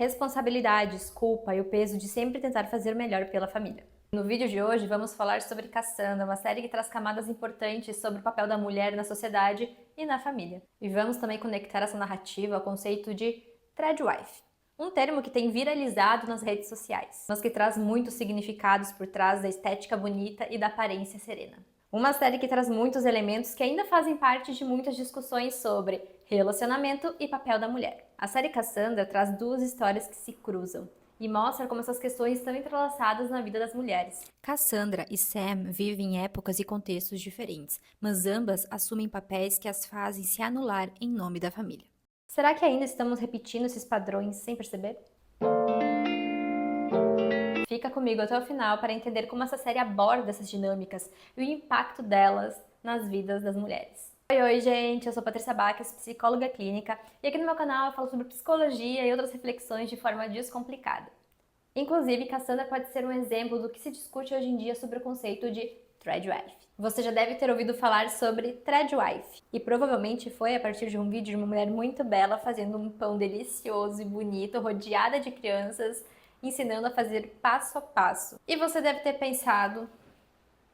responsabilidades, culpa e o peso de sempre tentar fazer o melhor pela família. No vídeo de hoje vamos falar sobre Cassandra, uma série que traz camadas importantes sobre o papel da mulher na sociedade e na família. E vamos também conectar essa narrativa ao conceito de threadwife, um termo que tem viralizado nas redes sociais, mas que traz muitos significados por trás da estética bonita e da aparência serena. Uma série que traz muitos elementos que ainda fazem parte de muitas discussões sobre relacionamento e papel da mulher. A série Cassandra traz duas histórias que se cruzam e mostra como essas questões estão entrelaçadas na vida das mulheres. Cassandra e Sam vivem em épocas e contextos diferentes, mas ambas assumem papéis que as fazem se anular em nome da família. Será que ainda estamos repetindo esses padrões sem perceber? Fica comigo até o final para entender como essa série aborda essas dinâmicas e o impacto delas nas vidas das mulheres. Oi, gente! Eu sou Patrícia Baques, psicóloga clínica, e aqui no meu canal eu falo sobre psicologia e outras reflexões de forma descomplicada. Inclusive, Cassandra pode ser um exemplo do que se discute hoje em dia sobre o conceito de threadwife. Você já deve ter ouvido falar sobre threadwife, e provavelmente foi a partir de um vídeo de uma mulher muito bela fazendo um pão delicioso e bonito, rodeada de crianças, ensinando a fazer passo a passo. E você deve ter pensado,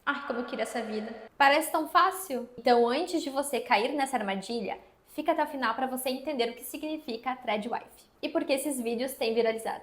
ai, como eu queria essa vida. Parece tão fácil? Então, antes de você cair nessa armadilha, fica até o final para você entender o que significa threadwife e por que esses vídeos têm viralizado.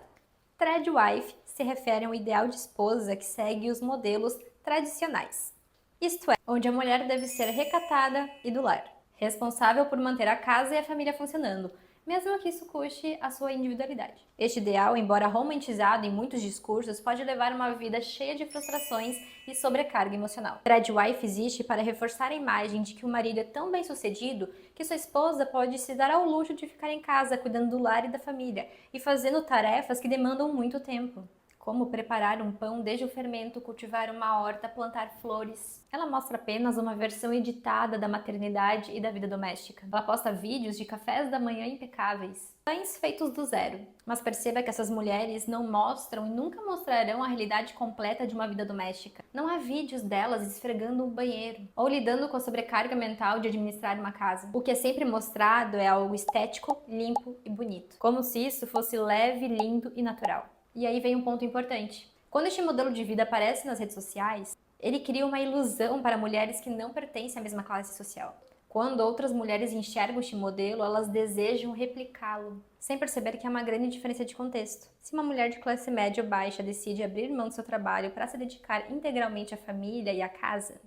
Threadwife se refere a um ideal de esposa que segue os modelos tradicionais. Isto é, onde a mulher deve ser recatada e do lar, responsável por manter a casa e a família funcionando, mesmo que isso custe a sua individualidade. Este ideal, embora romantizado em muitos discursos, pode levar a uma vida cheia de frustrações e sobrecarga emocional. Threadwife existe para reforçar a imagem de que o marido é tão bem-sucedido que sua esposa pode se dar ao luxo de ficar em casa cuidando do lar e da família e fazendo tarefas que demandam muito tempo, como preparar um pão desde o fermento, cultivar uma horta, plantar flores. Ela mostra apenas uma versão editada da maternidade e da vida doméstica. Ela posta vídeos de cafés da manhã impecáveis, pães feitos do zero. Mas perceba que essas mulheres não mostram e nunca mostrarão a realidade completa de uma vida doméstica. Não há vídeos delas esfregando um banheiro ou lidando com a sobrecarga mental de administrar uma casa. O que é sempre mostrado é algo estético, limpo e bonito, como se isso fosse leve, lindo e natural. E aí vem um ponto importante. Quando este modelo de vida aparece nas redes sociais, ele cria uma ilusão para mulheres que não pertencem à mesma classe social. Quando outras mulheres enxergam este modelo, elas desejam replicá-lo, sem perceber que há uma grande diferença de contexto. Se uma mulher de classe média ou baixa decide abrir mão do seu trabalho para se dedicar integralmente à família e à casa,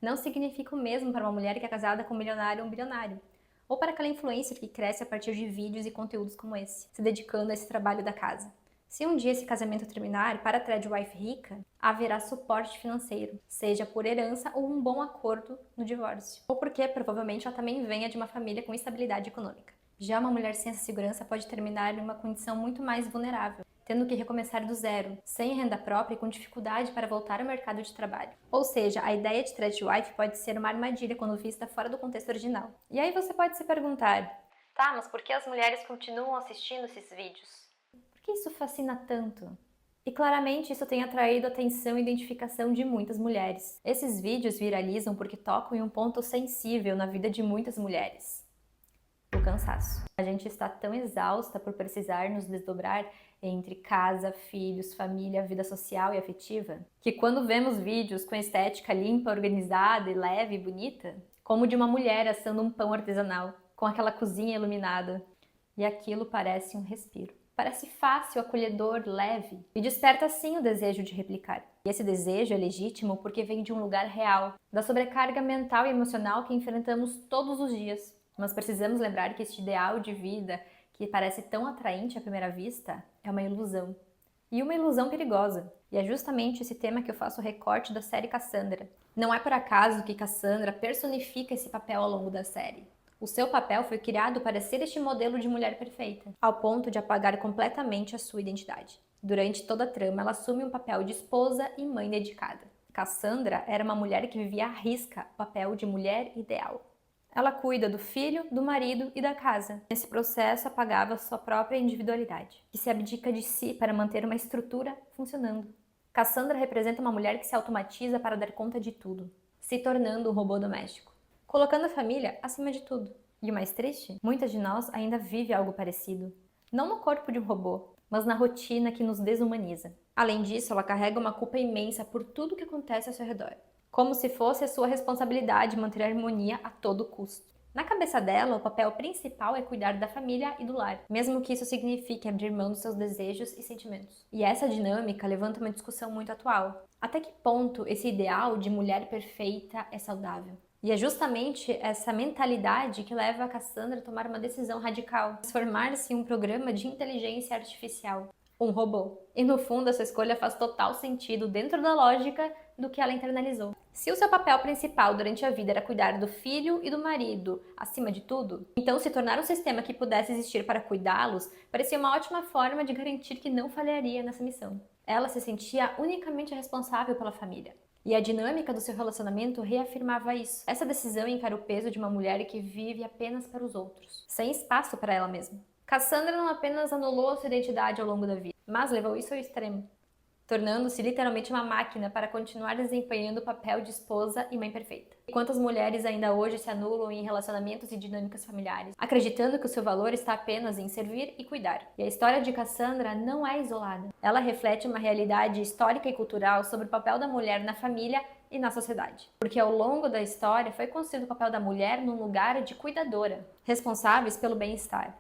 não significa o mesmo para uma mulher que é casada com um milionário ou um bilionário, ou para aquela influencer que cresce a partir de vídeos e conteúdos como esse, se dedicando a esse trabalho da casa. Se um dia esse casamento terminar, para a threadwife rica, haverá suporte financeiro, seja por herança ou um bom acordo no divórcio, ou porque provavelmente ela também venha de uma família com estabilidade econômica. Já uma mulher sem essa segurança pode terminar em uma condição muito mais vulnerável, tendo que recomeçar do zero, sem renda própria e com dificuldade para voltar ao mercado de trabalho. Ou seja, a ideia de threadwife pode ser uma armadilha quando vista fora do contexto original. E aí você pode se perguntar, tá, mas por que as mulheres continuam assistindo esses vídeos? Por que isso fascina tanto? E claramente isso tem atraído a atenção e identificação de muitas mulheres. Esses vídeos viralizam porque tocam em um ponto sensível na vida de muitas mulheres: o cansaço. A gente está tão exausta por precisar nos desdobrar entre casa, filhos, família, vida social e afetiva, que quando vemos vídeos com estética limpa, organizada e leve e bonita, como de uma mulher assando um pão artesanal, com aquela cozinha iluminada, e aquilo parece um respiro. Parece fácil, acolhedor, leve, e desperta sim o desejo de replicar. E esse desejo é legítimo porque vem de um lugar real, da sobrecarga mental e emocional que enfrentamos todos os dias. Mas precisamos lembrar que este ideal de vida, que parece tão atraente à primeira vista, é uma ilusão. E uma ilusão perigosa. E é justamente esse tema que eu faço o recorte da série Cassandra. Não é por acaso que Cassandra personifica esse papel ao longo da série. O seu papel foi criado para ser este modelo de mulher perfeita, ao ponto de apagar completamente a sua identidade. Durante toda a trama, ela assume um papel de esposa e mãe dedicada. Cassandra era uma mulher que vivia à risca o papel de mulher ideal. Ela cuida do filho, do marido e da casa. Nesse processo, apagava sua própria individualidade, que se abdica de si para manter uma estrutura funcionando. Cassandra representa uma mulher que se automatiza para dar conta de tudo, se tornando um robô doméstico, colocando a família acima de tudo. E o mais triste? Muitas de nós ainda vivem algo parecido. não no corpo de um robô, mas na rotina que nos desumaniza. Além disso, ela carrega uma culpa imensa por tudo que acontece ao seu redor, como se fosse a sua responsabilidade manter a harmonia a todo custo. Na cabeça dela, o papel principal é cuidar da família e do lar, mesmo que isso signifique abrir mão dos seus desejos e sentimentos. E essa dinâmica levanta uma discussão muito atual. Até que ponto esse ideal de mulher perfeita é saudável? E é justamente essa mentalidade que leva a Cassandra a tomar uma decisão radical, transformar-se em um programa de inteligência artificial, um robô. E no fundo, essa escolha faz total sentido dentro da lógica do que ela internalizou. Se o seu papel principal durante a vida era cuidar do filho e do marido, acima de tudo, então se tornar um sistema que pudesse existir para cuidá-los parecia uma ótima forma de garantir que não falharia nessa missão. Ela se sentia unicamente responsável pela família. E a dinâmica do seu relacionamento reafirmava isso. Essa decisão encara o peso de uma mulher que vive apenas para os outros, sem espaço para ela mesma. Cassandra não apenas anulou a sua identidade ao longo da vida, mas levou isso ao extremo, tornando-se literalmente uma máquina para continuar desempenhando o papel de esposa e mãe perfeita. E quantas mulheres ainda hoje se anulam em relacionamentos e dinâmicas familiares, acreditando que o seu valor está apenas em servir e cuidar. E a história de Cassandra não é isolada. Ela reflete uma realidade histórica e cultural sobre o papel da mulher na família e na sociedade. Porque ao longo da história foi construído o papel da mulher num lugar de cuidadora, responsáveis pelo bem-estar,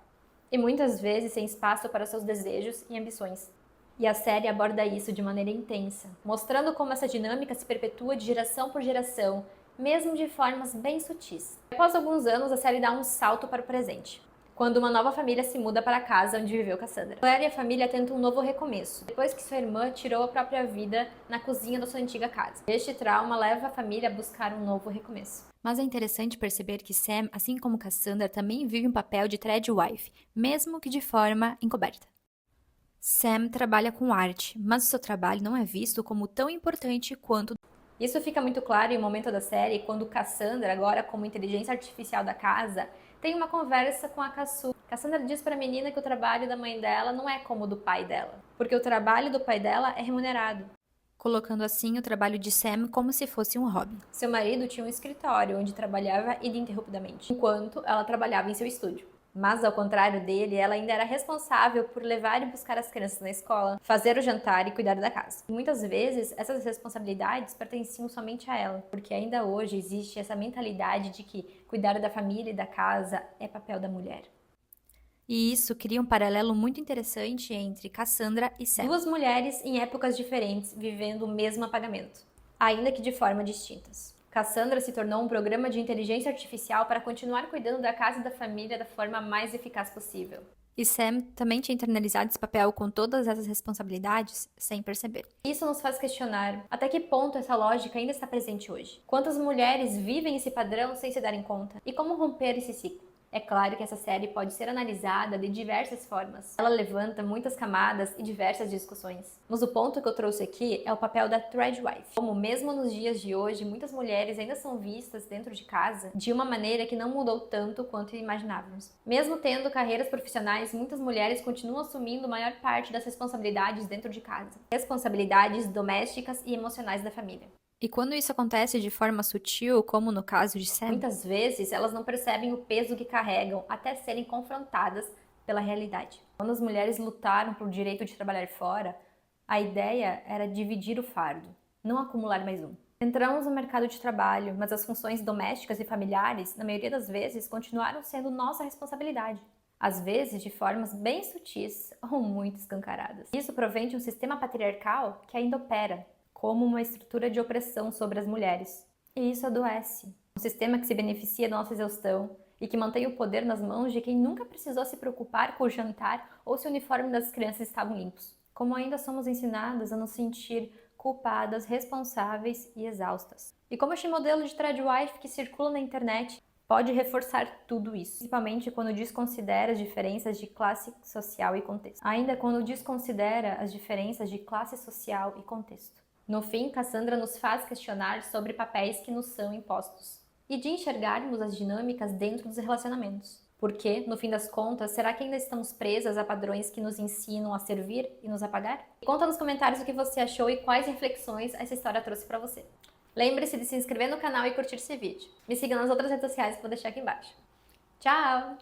e muitas vezes sem espaço para seus desejos e ambições. E a série aborda isso de maneira intensa, mostrando como essa dinâmica se perpetua de geração por geração, mesmo de formas bem sutis. Após alguns anos, a série dá um salto para o presente, quando uma nova família se muda para a casa onde viveu Cassandra. Claire e a família tentam um novo recomeço, depois que sua irmã tirou a própria vida na cozinha da sua antiga casa. Este trauma leva a família a buscar um novo recomeço. Mas é interessante perceber que Sam, assim como Cassandra, também vive um papel de threadwife, mesmo que de forma encoberta. Sam trabalha com arte, mas o seu trabalho não é visto como tão importante quanto. Isso fica muito claro em um momento da série, quando Cassandra, agora como inteligência artificial da casa, tem uma conversa com a Cassu. Cassandra diz para a menina que o trabalho da mãe dela não é como o do pai dela, porque o trabalho do pai dela é remunerado, colocando assim o trabalho de Sam como se fosse um hobby. Seu marido tinha um escritório onde trabalhava ininterruptamente, enquanto ela trabalhava em seu estúdio. Mas, ao contrário dele, ela ainda era responsável por levar e buscar as crianças na escola, fazer o jantar e cuidar da casa. E muitas vezes, essas responsabilidades pertenciam somente a ela, porque ainda hoje existe essa mentalidade de que cuidar da família e da casa é papel da mulher. E isso cria um paralelo muito interessante entre Cassandra e Sam. Duas mulheres em épocas diferentes vivendo o mesmo apagamento, ainda que de formas distintas. Cassandra se tornou um programa de inteligência artificial para continuar cuidando da casa e da família da forma mais eficaz possível. E Sam também tinha internalizado esse papel com todas essas responsabilidades sem perceber. Isso nos faz questionar até que ponto essa lógica ainda está presente hoje. Quantas mulheres vivem esse padrão sem se darem conta? E como romper esse ciclo? É claro que essa série pode ser analisada de diversas formas. Ela levanta muitas camadas e diversas discussões. Mas o ponto que eu trouxe aqui é o papel da threadwife. Como mesmo nos dias de hoje, muitas mulheres ainda são vistas dentro de casa de uma maneira que não mudou tanto quanto imaginávamos. Mesmo tendo carreiras profissionais, muitas mulheres continuam assumindo a maior parte das responsabilidades dentro de casa. Responsabilidades domésticas e emocionais da família. E quando isso acontece de forma sutil, como no caso de Sam, muitas vezes elas não percebem o peso que carregam até serem confrontadas pela realidade. Quando as mulheres lutaram pelo direito de trabalhar fora, a ideia era dividir o fardo, não acumular mais um. Entramos no mercado de trabalho, mas as funções domésticas e familiares, na maioria das vezes, continuaram sendo nossa responsabilidade. Às vezes de formas bem sutis ou muito escancaradas. Isso provém de um sistema patriarcal que ainda opera como uma estrutura de opressão sobre as mulheres. E isso adoece. Um sistema que se beneficia da nossa exaustão e que mantém o poder nas mãos de quem nunca precisou se preocupar com o jantar ou se o uniforme das crianças estavam limpos. Como ainda somos ensinadas a nos sentir culpadas, responsáveis e exaustas. E como este modelo de threadwife que circula na internet pode reforçar tudo isso, principalmente quando desconsidera as diferenças de classe social e contexto. Ainda quando desconsidera as diferenças de classe social e contexto. No fim, Cassandra nos faz questionar sobre papéis que nos são impostos e de enxergarmos as dinâmicas dentro dos relacionamentos. Porque, no fim das contas, será que ainda estamos presas a padrões que nos ensinam a servir e nos apagar? Conta nos comentários o que você achou e quais reflexões essa história trouxe para você. Lembre-se de se inscrever no canal e curtir esse vídeo. Me siga nas outras redes sociais que eu vou deixar aqui embaixo. Tchau!